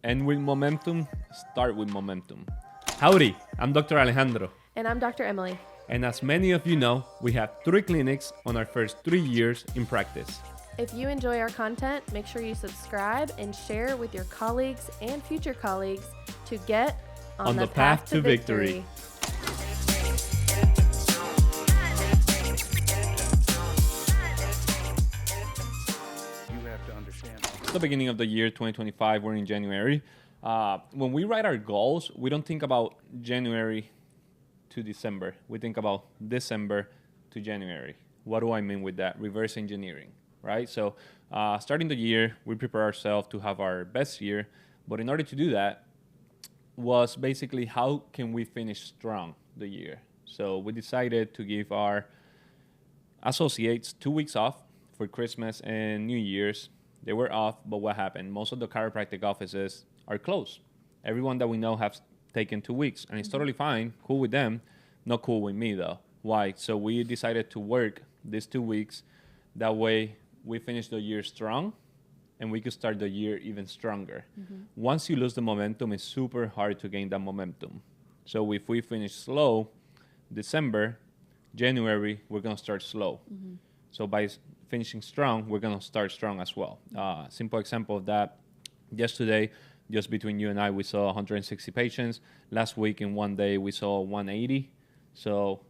End with momentum, start with momentum. Howdy, I'm Dr. Alejandro. And I'm Dr. Emily. And as many of you know, we have 3 clinics on our first 3 years in practice. If you enjoy our content, make sure you subscribe and share with your colleagues and future colleagues to get on the path to victory. It's the beginning of the year 2025. We're in January. When we write our goals, we don't think about January to December. We think about December to January. What do I mean with that? Reverse engineering, right? So starting the year, we prepare ourselves to have our best year. But in order to do that, was basically how can we finish strong the year? So we decided to give our associates 2 weeks off for Christmas and New Year's. They were off, but what happened? Most of the chiropractic offices are closed. Everyone that we know has taken 2 weeks, and it's totally fine, cool with them, not cool with me though. Why? So we decided to work these 2 weeks. That way we finish the year strong, and we could start the year even stronger. Once you lose the momentum, it's super hard to gain that momentum. So if we finish slow, December, January, we're going to start slow. So by finishing strong, we're going to start strong as well. Simple example of that, yesterday, just between you and I, we saw 160 patients. Last week in one day, we saw 180. So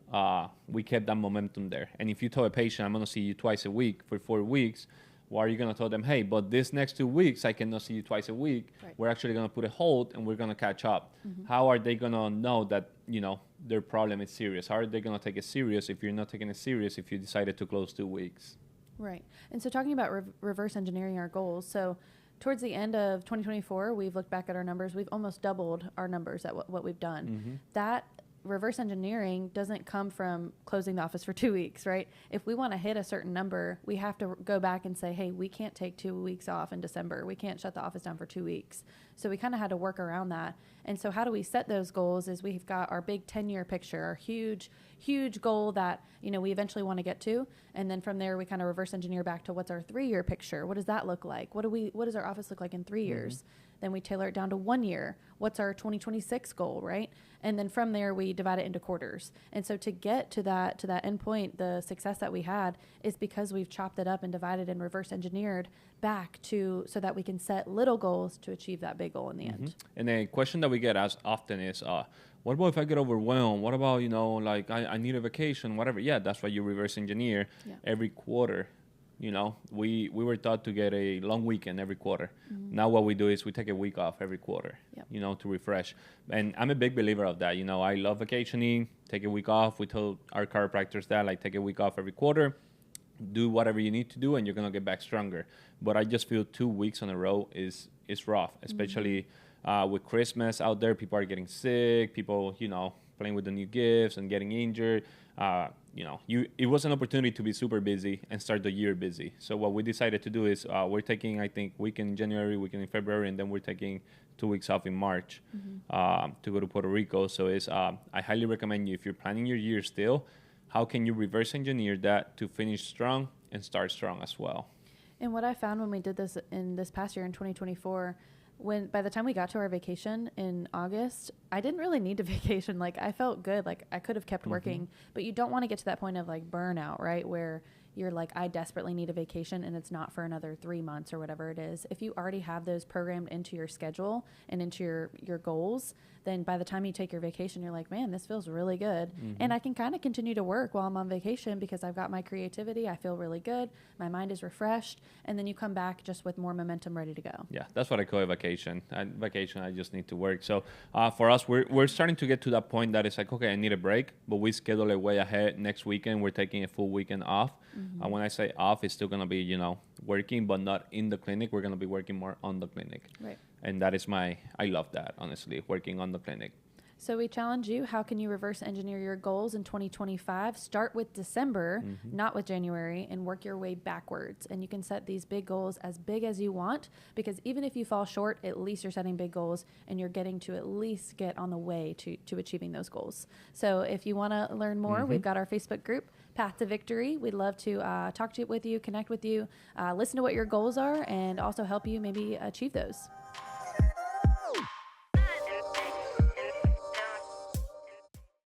we kept that momentum there. And if you tell a patient, I'm going to see you twice a week for 4 weeks, why are you going to tell them, hey, but this next 2 weeks, I cannot see you twice a week. Right. We're actually going to put a hold and we're going to catch up. How are they going to know that, you know, their problem is serious? How are they going to take it serious if you're not taking it serious if you decided to close 2 weeks? Right. And so talking about reverse engineering our goals, so towards the end of 2024, we've looked back at our numbers. We've almost doubled our numbers at what we've done. That reverse engineering doesn't come from closing the office for 2 weeks, right? If we want to hit a certain number, we have to go back and say, hey, we can't take 2 weeks off in December. We can't shut the office down for 2 weeks. So we kind of had to work around that. And so how do we set those goals is we've got our big 10-year picture, our huge goal that, you know, we eventually want to get to. And then from there, we kind of reverse engineer back to what's our 3-year picture? What does that look like? What does our office look like in 3 years? Then we tailor it down to 1 year. What's our 2026 goal, right? And then from there, we divide it into quarters. And so to get to that end point, the success that we had is because we've chopped it up and divided and reverse engineered back to so that we can set little goals to achieve that big goal in the end. And a question that we get asked often is, what about if I get overwhelmed? What about, you know, like I need a vacation, whatever. Yeah, that's why you reverse engineer every quarter. You know, we were taught to get a long weekend every quarter. Now what we do is we take a week off every quarter, you know, to refresh. And I'm a big believer of that. You know, I love vacationing, take a week off. We told our chiropractors that, like, take a week off every quarter, do whatever you need to do, and you're going to get back stronger. But I just feel 2 weeks on a row is rough, especially with Christmas out there. People are getting sick, people, you know, playing with the new gifts and getting injured. You know, it was an opportunity to be super busy and start the year busy. So what we decided to do is we're taking, I think, weekend in January, weekend in February, and then we're taking 2 weeks off in March to go to Puerto Rico. So I highly recommend you, if you're planning your year still, how can you reverse engineer that to finish strong and start strong as well? And what I found when we did this in this past year in 2024, by the time we got to our vacation in August, I didn't really need a vacation. Like, I felt good. Like, I could have kept working, but you don't want to get to that point of like burnout, right? Where you're like, I desperately need a vacation and it's not for another 3 months or whatever it is. If you already have those programmed into your schedule and into your goals, then by the time you take your vacation, you're like, man, this feels really good. And I can kind of continue to work while I'm on vacation because I've got my creativity. I feel really good. My mind is refreshed. And then you come back just with more momentum ready to go. Yeah, that's what I call a vacation. Vacation, I just need to work. So for us, we're starting to get to that point that it's like, okay, I need a break, but we schedule it way ahead. Next weekend, we're taking a full weekend off. When I say off, it's still going to be, you know, working, but not in the clinic. We're going to be working more on the clinic. Right. And that is I love that, honestly, working on the clinic. So we challenge you, how can you reverse engineer your goals in 2025? Start with December, not with January, and work your way backwards. And you can set these big goals as big as you want, because even if you fall short, at least you're setting big goals and you're getting to at least get on the way to achieving those goals. So if you want to learn more, we've got our Facebook group, Path to Victory. We'd love to talk with you, connect with you, listen to what your goals are, and also help you maybe achieve those.